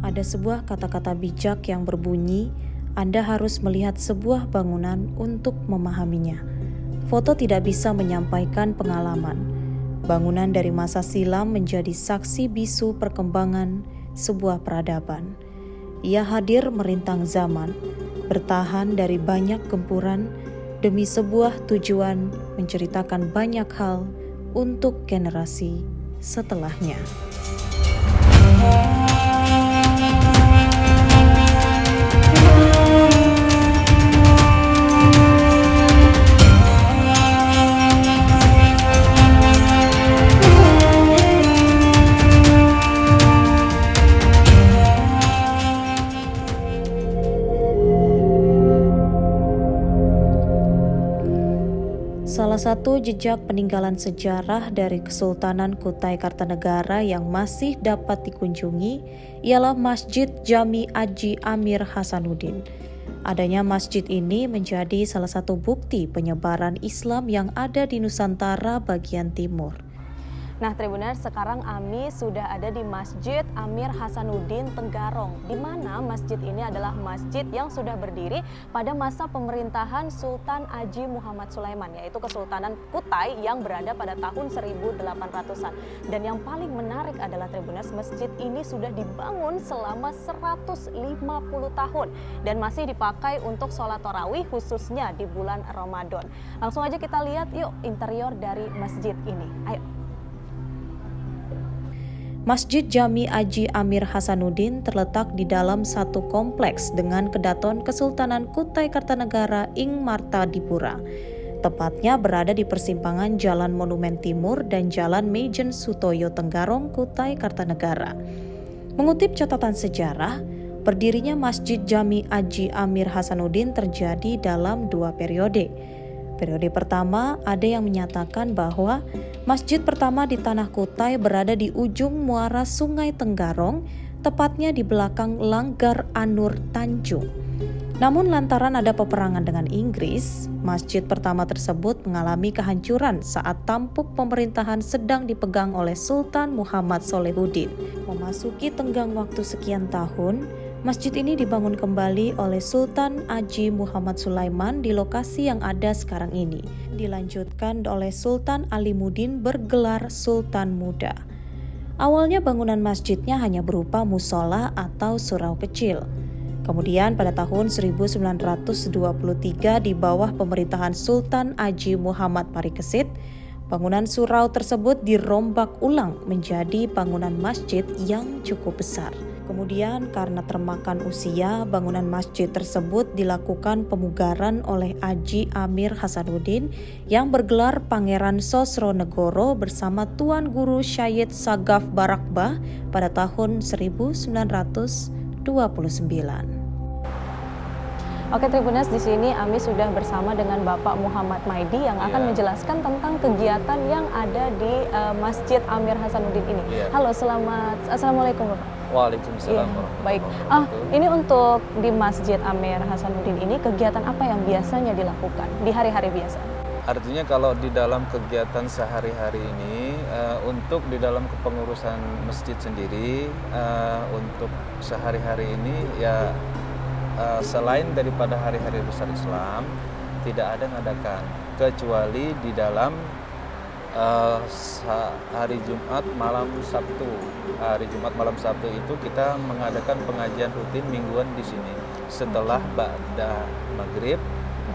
Ada sebuah kata-kata bijak yang berbunyi, Anda harus melihat sebuah bangunan untuk memahaminya. Foto tidak bisa menyampaikan pengalaman. Bangunan dari masa silam menjadi saksi bisu perkembangan sebuah peradaban. Ia hadir merintang zaman, bertahan dari banyak gempuran demi sebuah tujuan menceritakan banyak hal untuk generasi setelahnya. Salah satu jejak peninggalan sejarah dari Kesultanan Kutai Kartanegara yang masih dapat dikunjungi ialah Masjid Jami Aji Amir Hasanuddin. Adanya masjid ini menjadi salah satu bukti penyebaran Islam yang ada di Nusantara bagian timur. Nah, Tribuners, sekarang Ami sudah ada di Masjid Amir Hasanuddin Tenggarong, di mana masjid ini adalah masjid yang sudah berdiri pada masa pemerintahan Sultan Aji Muhammad Sulaiman, yaitu Kesultanan Kutai yang berada pada tahun 1800-an. Dan yang paling menarik adalah, Tribuners, masjid ini sudah dibangun selama 150 tahun dan masih dipakai untuk sholat tarawih khususnya di bulan Ramadan. Langsung aja kita lihat yuk interior dari masjid ini. Ayo. Masjid Jami Aji Amir Hasanuddin terletak di dalam satu kompleks dengan kedaton Kesultanan Kutai Kartanegara ing Martadipura. Tepatnya berada di persimpangan Jalan Monumen Timur dan Jalan Maijen Sutoyo Tenggarong, Kutai Kartanegara. Mengutip catatan sejarah, berdirinya Masjid Jami Aji Amir Hasanuddin terjadi dalam dua periode. Periode pertama, ada yang menyatakan bahwa masjid pertama di Tanah Kutai berada di ujung muara Sungai Tenggarong, tepatnya di belakang Langgar Anur Tanjung. Namun lantaran ada peperangan dengan Inggris, masjid pertama tersebut mengalami kehancuran saat tampuk pemerintahan sedang dipegang oleh Sultan Muhammad Solehuddin. Memasuki tenggang waktu sekian tahun, masjid ini dibangun kembali oleh Sultan Aji Muhammad Sulaiman di lokasi yang ada sekarang ini. Dilanjutkan oleh Sultan Alimuddin bergelar Sultan Muda. Awalnya bangunan masjidnya hanya berupa musola atau surau kecil. Kemudian pada tahun 1923 di bawah pemerintahan Sultan Aji Muhammad Parikesit, bangunan surau tersebut dirombak ulang menjadi bangunan masjid yang cukup besar. Kemudian karena termakan usia, bangunan masjid tersebut dilakukan pemugaran oleh Aji Amir Hasanuddin yang bergelar Pangeran Sosronegoro bersama Tuan Guru Syed Sagaf Barakbah pada tahun 1929. Oke Tribuners, di sini Ami sudah bersama dengan Bapak Muhammad Maidi yang akan menjelaskan tentang kegiatan yang ada di Masjid Amir Hasanuddin ini. Halo, Assalamualaikum Bapak. Waalaikumsalam Baik. Ini untuk di Masjid Amir Hasanuddin ini kegiatan apa yang biasanya dilakukan di hari-hari biasa? Artinya kalau di dalam kegiatan sehari-hari ini untuk di dalam kepengurusan masjid sendiri untuk sehari-hari ini ya selain daripada hari-hari besar Islam tidak ada ngadakan kecuali di dalam hari Jumat malam Sabtu. Hari Jumat malam Sabtu itu kita mengadakan pengajian rutin mingguan di sini. Setelah ba'da maghrib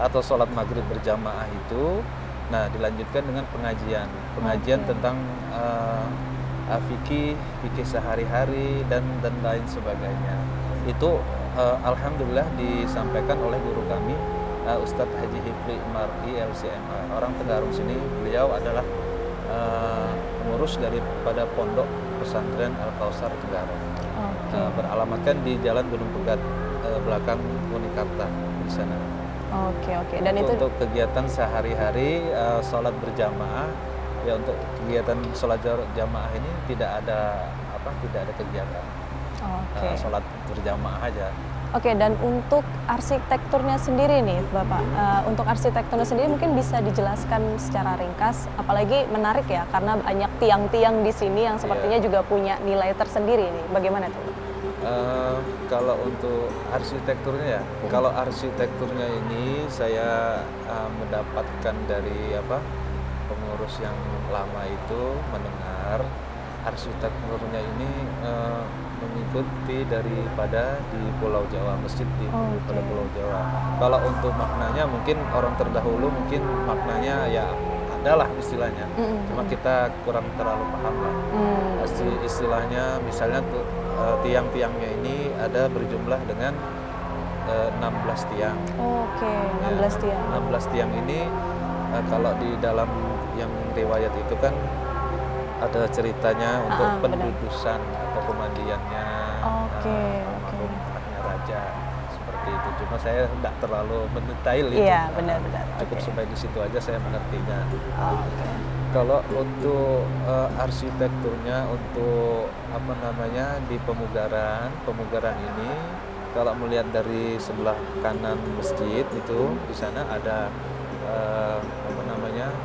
atau sholat maghrib berjamaah itu, nah dilanjutkan dengan pengajian tentang fikih sehari-hari dan lain sebagainya. Itu alhamdulillah disampaikan oleh guru kami Ustadz Haji Hifli Mar'i LCMA, orang Tenggarong sini. Beliau adalah pengurus daripada pondok pesantren Al-Kausar Tenggarong. Beralamatkan di Jalan Gunung Pegat belakang Unikarta di sana. Oke. Dan itu untuk kegiatan sehari-hari sholat berjamaah ya, untuk kegiatan sholat jamaah ini tidak ada kegiatan. Sholat berjamaah aja. Oke, dan untuk arsitekturnya sendiri nih Bapak, untuk arsitekturnya sendiri mungkin bisa dijelaskan secara ringkas, apalagi menarik ya karena banyak tiang-tiang di sini yang sepertinya juga punya nilai tersendiri nih. Bagaimana tuh? Kalau untuk arsitekturnya ya, kalau arsitekturnya ini saya mendapatkan dari pengurus yang lama itu mendengar arsitekturnya ini mengikuti daripada di Pulau Jawa, masjid pada Pulau Jawa. Kalau untuk maknanya mungkin orang terdahulu mungkin maknanya ya adalah istilahnya, cuma kita kurang terlalu paham lah. Istilahnya misalnya tuh tiang-tiangnya ini ada berjumlah dengan 16 tiang. Oke, 16 tiang. 16 tiang ini kalau di dalam yang riwayat itu kan ada ceritanya untuk pendudusan atau pemandiannya almarhum anaknya raja seperti itu. Cuma saya tidak terlalu mendetail itu. Iya, benar-benar. Cukup sampai di situ aja saya mengertinya. Kalau untuk arsitekturnya, untuk di pemugaran ini, kalau melihat dari sebelah kanan masjid itu, di sana ada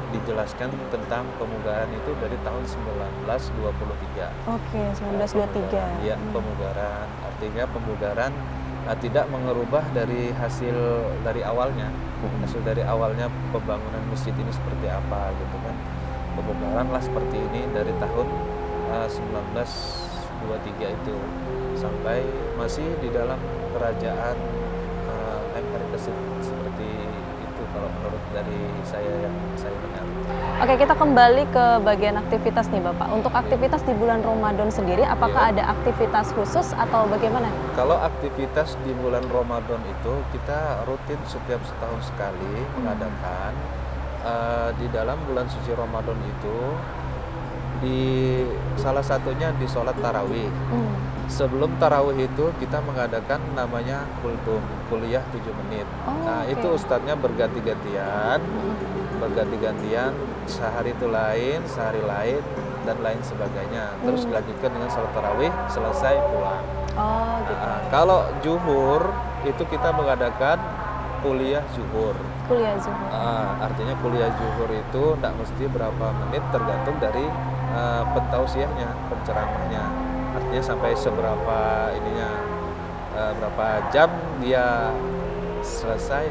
dijelaskan tentang pemugaran itu dari tahun 1923. Oke, 1923. Iya, pemugaran. Artinya pemugaran tidak mengubah dari hasil dari awalnya. Hasil dari awalnya pembangunan masjid ini seperti apa gitu kan. Pemugaran lah seperti ini dari tahun 1923 itu sampai masih di dalam kerajaan Empire seperti itu kalau menurut dari saya yang saya dengar. Oke, kita kembali ke bagian aktivitas nih Bapak. Untuk aktivitas di bulan Ramadan sendiri, apakah ada aktivitas khusus atau bagaimana? Kalau aktivitas di bulan Ramadan itu kita rutin setiap setahun sekali mengadakan di dalam bulan suci Ramadan itu salah satunya di sholat tarawih. Sebelum tarawih itu kita mengadakan namanya kultum, kuliah 7 menit. Itu ustadznya berganti-gantian, sehari itu lain, sehari lain, dan lain sebagainya. Terus dilanjutkan dengan sholat tarawih, selesai pulang. Kalau zuhur itu kita mengadakan kuliah zuhur. Kuliah zuhur. Artinya kuliah zuhur itu tidak mesti berapa menit, tergantung dari pentausiahnya, penceramahnya. Artinya sampai seberapa berapa jam dia selesai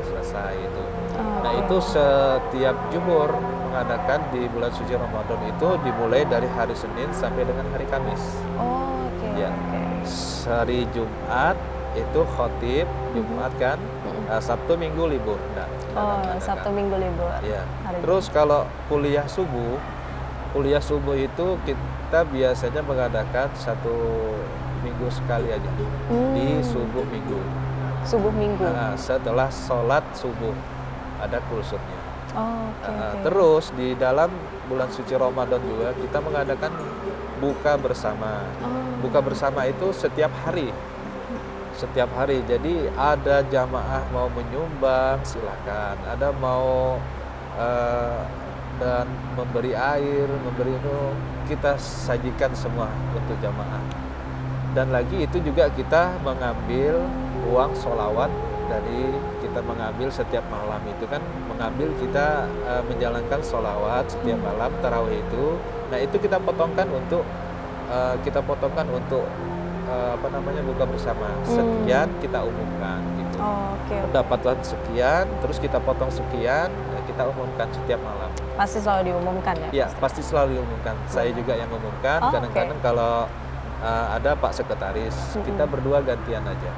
itu. Nah itu setiap zuhur mengadakan di bulan suci Ramadan itu dimulai dari hari Senin sampai dengan hari Kamis. Hari Jumat itu khotib Jumat kan, Sabtu Minggu libur. Sabtu Minggu libur. Ya. Terus kalau kuliah subuh itu kita biasanya mengadakan 1 minggu sekali aja di subuh minggu. Subuh minggu. Setelah sholat subuh ada kulsurnya. Terus di dalam bulan suci Ramadan juga kita mengadakan buka bersama. Buka bersama itu setiap hari. Jadi ada jamaah mau menyumbang silakan, ada mau dan memberi air, memberi minum, kita sajikan semua untuk jamaah. Dan lagi itu juga kita mengambil uang sholawat dari kita mengambil setiap malam itu kan mengambil kita menjalankan sholawat setiap malam tarawih itu. Nah itu kita potongkan untuk buka bersama. Sekian kita umumkan gitu. Pendapatan sekian, terus kita potong sekian, kita umumkan setiap malam. Pasti selalu diumumkan ya? Iya, pasti selalu diumumkan. Saya juga yang umumkan. Kadang-kadang kalau ada Pak Sekretaris, kita berdua gantian aja.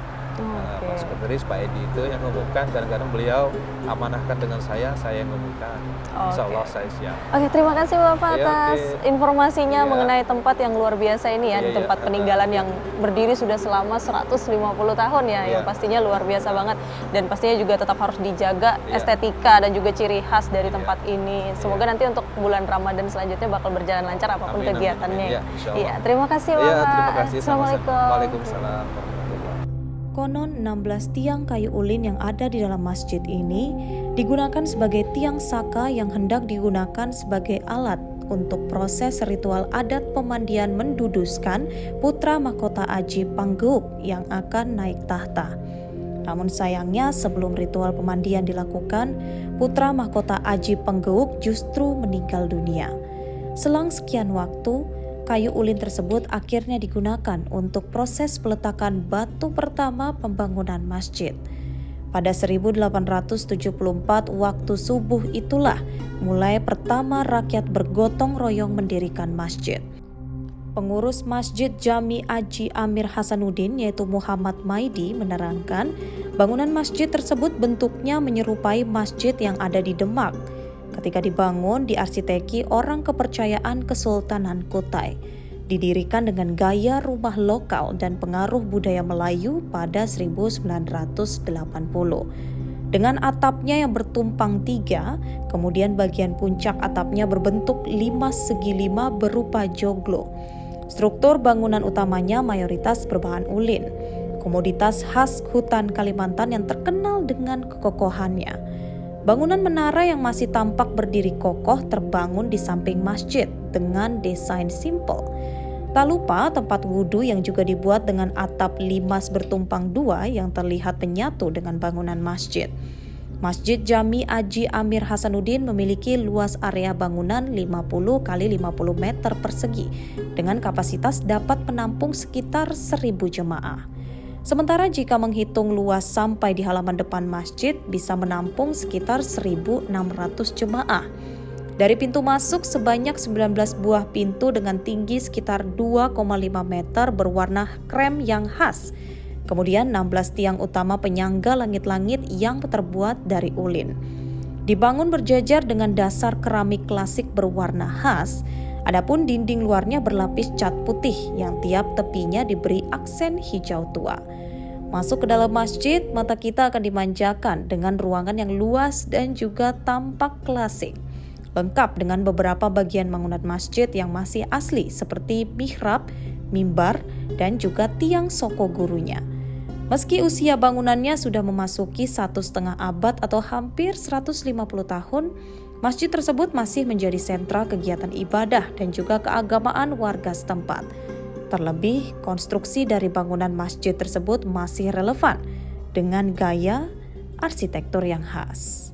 Pak Sekretaris, Pak Edi itu yang ngumumkan. Kadang-kadang beliau amanahkan dengan saya yang ngumumkan. Insya Allah saya siap. Terima kasih Bapak atas informasinya mengenai tempat yang luar biasa ini ya, di tempat peninggalan yang berdiri sudah selama 150 tahun ya, yang pastinya luar biasa banget. Dan pastinya juga tetap harus dijaga estetika dan juga ciri khas dari tempat ini. Semoga nanti untuk bulan Ramadan selanjutnya bakal berjalan lancar apapun kegiatannya. Terima kasih Bapak. Terima kasih. Assalamualaikum. Waalaikumsalam. Konon 16 tiang kayu ulin yang ada di dalam masjid ini digunakan sebagai tiang saka yang hendak digunakan sebagai alat untuk proses ritual adat pemandian menduduskan putra mahkota Aji Panggeuk yang akan naik tahta. Namun sayangnya sebelum ritual pemandian dilakukan, putra mahkota Aji Panggeuk justru meninggal dunia. Selang sekian waktu, kayu ulin tersebut akhirnya digunakan untuk proses peletakan batu pertama pembangunan masjid. Pada 1874 waktu subuh itulah mulai pertama rakyat bergotong royong mendirikan masjid. Pengurus Masjid Jami Aji Amir Hasanuddin yaitu Muhammad Maidi menerangkan bangunan masjid tersebut bentuknya menyerupai masjid yang ada di Demak. Ketika dibangun diarsiteki orang kepercayaan Kesultanan Kutai. Didirikan dengan gaya rumah lokal dan pengaruh budaya Melayu pada 1980. Dengan atapnya yang bertumpang tiga, kemudian bagian puncak atapnya berbentuk 5 segi 5 berupa joglo. Struktur bangunan utamanya mayoritas berbahan ulin, komoditas khas hutan Kalimantan yang terkenal dengan kekokohannya. Bangunan menara yang masih tampak berdiri kokoh terbangun di samping masjid dengan desain simpel. Tak lupa tempat wudhu yang juga dibuat dengan atap limas bertumpang dua yang terlihat menyatu dengan bangunan masjid. Masjid Jami Aji Amir Hasanuddin memiliki luas area bangunan 50 x 50 meter persegi dengan kapasitas dapat menampung sekitar 1.000 jemaah. Sementara jika menghitung luas sampai di halaman depan masjid bisa menampung sekitar 1.600 jemaah. Dari pintu masuk sebanyak 19 buah pintu dengan tinggi sekitar 2,5 meter berwarna krem yang khas. Kemudian 16 tiang utama penyangga langit-langit yang terbuat dari ulin. Dibangun berjajar dengan dasar keramik klasik berwarna khas. Adapun dinding luarnya berlapis cat putih yang tiap tepinya diberi aksen hijau tua. Masuk ke dalam masjid, mata kita akan dimanjakan dengan ruangan yang luas dan juga tampak klasik. Lengkap dengan beberapa bagian bangunan masjid yang masih asli seperti mihrab, mimbar, dan juga tiang soko gurunya. Meski usia bangunannya sudah memasuki 1,5 abad atau hampir 150 tahun, masjid tersebut masih menjadi sentra kegiatan ibadah dan juga keagamaan warga setempat. Terlebih, konstruksi dari bangunan masjid tersebut masih relevan dengan gaya arsitektur yang khas.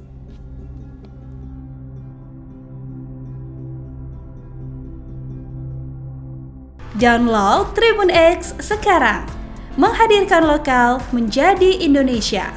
Download Tribun X sekarang, menghadirkan lokal menjadi Indonesia.